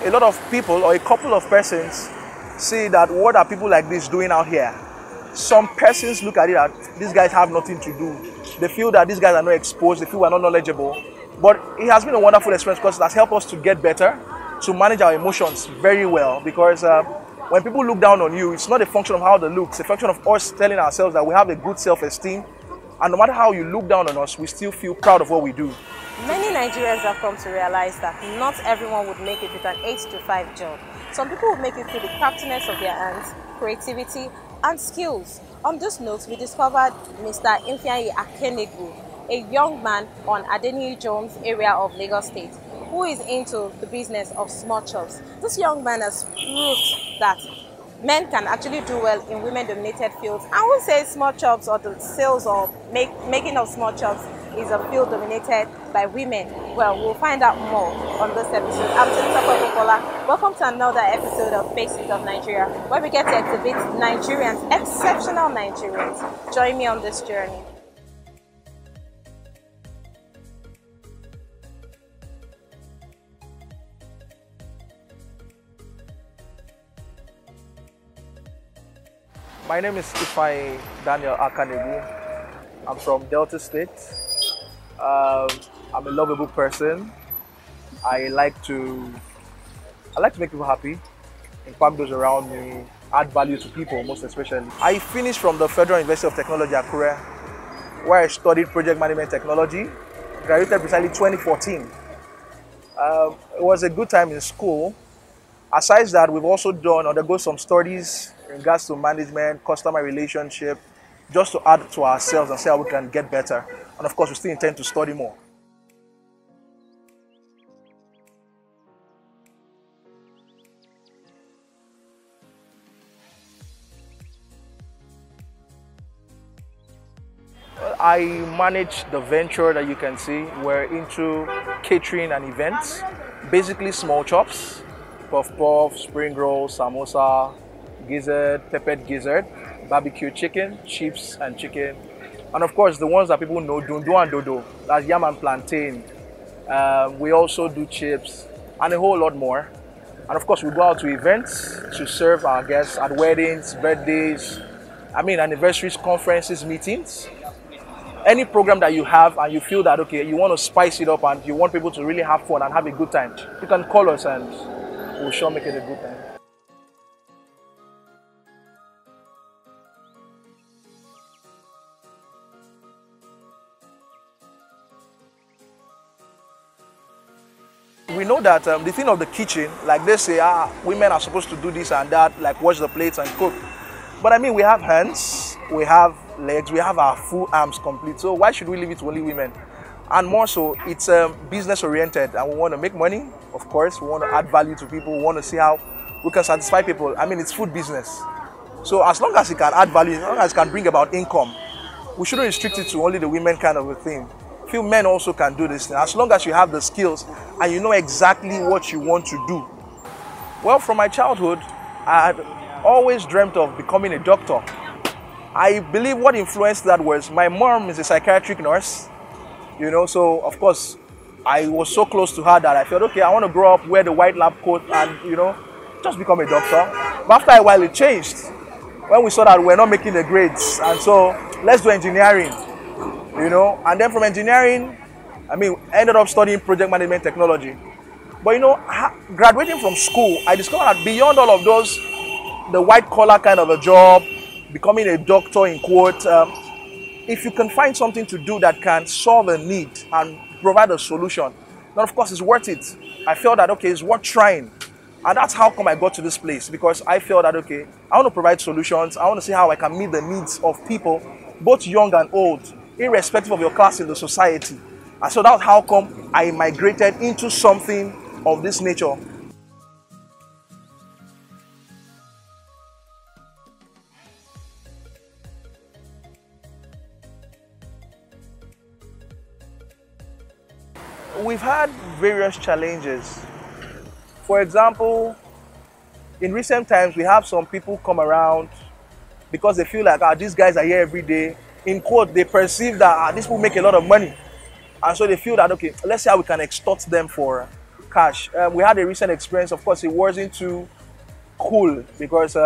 a lot of people or a couple of persons see that what are people like this doing out here? Some persons look at it that these guys have nothing to do. They feel that these guys are not exposed, they feel we're not knowledgeable. But it has been a wonderful experience because it has helped us to get better, to manage our emotions very well. Because when people look down on you, it's not a function of how they look, it's a function of us telling ourselves that we have a good self-esteem. And no matter how you look down on us, we still feel proud of what we do. Many Nigerians have come to realize that not everyone would make it with an 8 to 5 job. Some people would make it through the craftiness of their hands, creativity, and skills. On this note, we discovered Mr. Ifeanyi Akanegbu, a young man on Adeniyi Jones area of Lagos State, who is into the business of small chops. This young man has proved that men can actually do well in women-dominated fields. I would say small chops or the sales or making of small chops is a field dominated by women. Well, we'll find out more on this episode. I'm Tinita Kola. Welcome to another episode of Faces of Nigeria, where we get to exhibit Nigerians, exceptional Nigerians. Join me on this journey. My name is Ifeanyi Daniel Akanegbu. I'm from Delta State. I'm a lovable person. I like to make people happy, impact those around me, add value to people most especially. I finished from the Federal University of Technology, Akure, where I studied project management technology. Graduated precisely 2014. It was a good time in school. Aside that, we've also undergone some studies in regards to management, customer relationship, just to add to ourselves and see how we can get better. And of course, we still intend to study more. Well, I manage the venture that you can see. We're into catering and events, basically small chops, puff-puff, spring rolls, samosa, gizzard, peppered gizzard, barbecue chicken, chips and chicken. And of course, the ones that people know, dundu and dodo, that's yam and plantain. We also do chips and a whole lot more. And of course, we go out to events to serve our guests at weddings, birthdays, anniversaries, conferences, meetings. Any program that you have and you feel that, okay, you want to spice it up and you want people to really have fun and have a good time, you can call us and we'll sure make it a good time. We know that the thing of the kitchen, like they say, women are supposed to do this and that, like wash the plates and cook. But we have hands, we have legs, we have our full arms complete. So why should we leave it to only women? And more so, it's business oriented and we want to make money. Of course, we want to add value to people. We want to see how we can satisfy people. It's food business. So as long as it can add value, as long as it can bring about income, we shouldn't restrict it to only the women kind of a thing. Few men also can do this thing, as long as you have the skills and you know exactly what you want to do. Well, from my childhood, I had always dreamt of becoming a doctor. I believe what influenced that was my mom is a psychiatric nurse, so of course I was so close to her that I felt, okay, I want to grow up, wear the white lab coat and, just become a doctor. But after a while it changed when we saw that we're not making the grades, and so let's do engineering. And then from engineering, ended up studying project management technology. But graduating from school, I discovered that beyond all of those, the white collar kind of a job, becoming a doctor in quote, if you can find something to do that can solve a need and provide a solution, then of course it's worth it. I felt that, okay, it's worth trying. And that's how come I got to this place, because I felt that, okay, I want to provide solutions. I want to see how I can meet the needs of people, both young and old, irrespective of your class in the society. And so that's how come I migrated into something of this nature. We've had various challenges. For example, in recent times, we have some people come around because they feel like, these guys are here every day. In quote, they perceive that these people make a lot of money. And so they feel that, okay, let's see how we can extort them for cash. We had a recent experience. Of course, it wasn't too cool because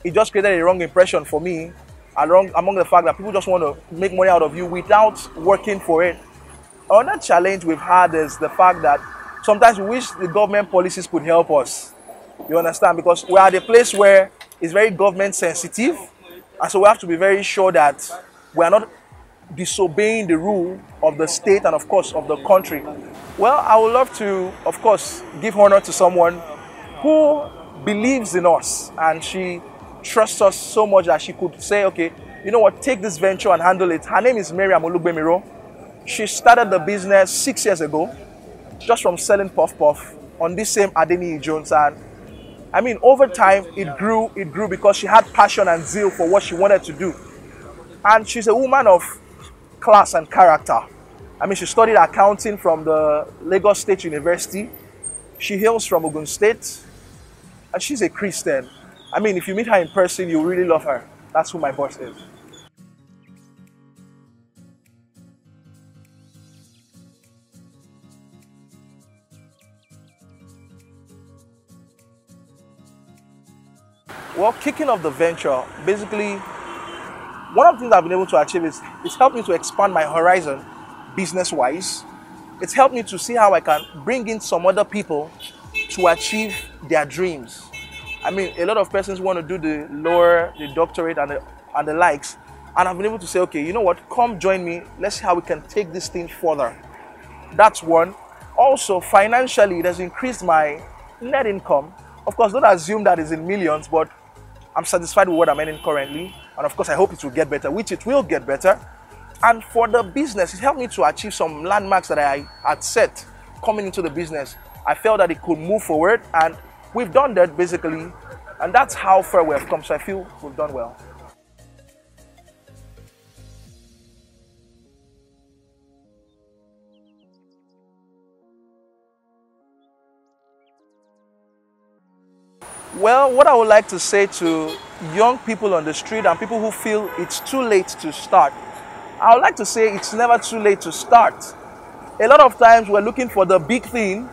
it just created a wrong impression for me among the fact that people just want to make money out of you without working for it. Another challenge we've had is the fact that sometimes we wish the government policies could help us. You understand? Because we are at a place where it's very government sensitive, and so we have to be very sure that we are not disobeying the rule of the state and of course of the country. Well, I would love to, of course, give honor to someone who believes in us and she trusts us so much that she could say, okay, you know what, take this venture and handle it. Her name is Mary Amolugbemiro. She started the business 6 years ago, just from selling puff puff on this same Adeni Jones. And I mean, over time, it grew because she had passion and zeal for what she wanted to do. And she's a woman of class and character. I mean, she studied accounting from the Lagos State University. She hails from Ogun State, and she's a Christian. I mean, if you meet her in person, you'll really love her. That's who my boss is. Well, kicking off the venture, basically, one of the things I've been able to achieve is it's helped me to expand my horizon business-wise. It's helped me to see how I can bring in some other people to achieve their dreams. I mean, a lot of persons want to do the lower, the doctorate and the likes. And I've been able to say, okay, you know what, come join me. Let's see how we can take this thing further. That's one. Also, financially, it has increased my net income. Of course, don't assume that it's in millions, but I'm satisfied with what I'm earning currently. And of course, I hope it will get better, which it will get better. And for the business, it helped me to achieve some landmarks that I had set coming into the business. I felt that it could move forward, and we've done that basically. And that's how far we have come. So I feel we've done well. Well, what I would like to say to young people on the street and people who feel it's too late to start, I would like to say it's never too late to start. A lot of times we're looking for the big thing.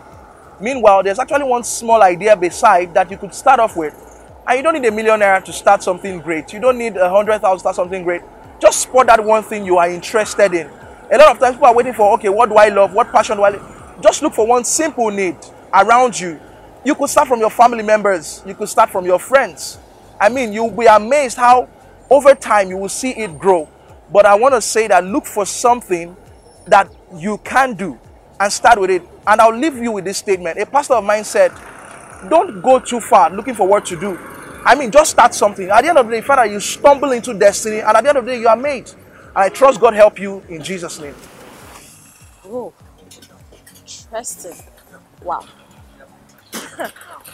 Meanwhile, there's actually one small idea beside that you could start off with. And you don't need a millionaire to start something great. You don't need 100,000 to start something great. Just spot that one thing you are interested in. A lot of times people are waiting for, okay, what do I love? What passion do I love? Just look for one simple need around you. You could start from your family members. You could start from your friends. I mean, you'll be amazed how over time you will see it grow. But I want to say that look for something that you can do and start with it. And I'll leave you with this statement. A pastor of mine said, don't go too far looking for what to do. I mean, just start something. At the end of the day, you find that you stumble into destiny, and at the end of the day, you are made. And I trust God help you in Jesus' name. Oh, interesting. Wow.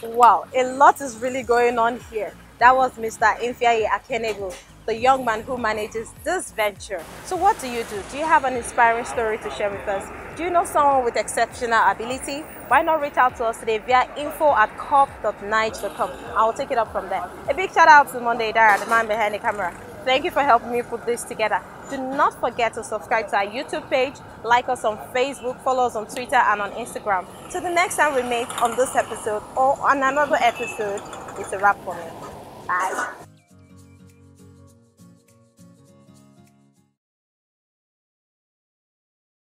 Wow, a lot is really going on here. That was Mr. Ifeanyi Akanegbu, the young man who manages this venture. So what do? Do you have an inspiring story to share with us? Do you know someone with exceptional ability? Why not reach out to us today via info@corp.nige.com. I will take it up from there. A big shout out to Monday Dara, the man behind the camera. Thank you for helping me put this together. Do not forget to subscribe to our YouTube page, like us on Facebook, follow us on Twitter and on Instagram. Till the next time we meet on this episode or on another episode, it's a wrap for me. Bye.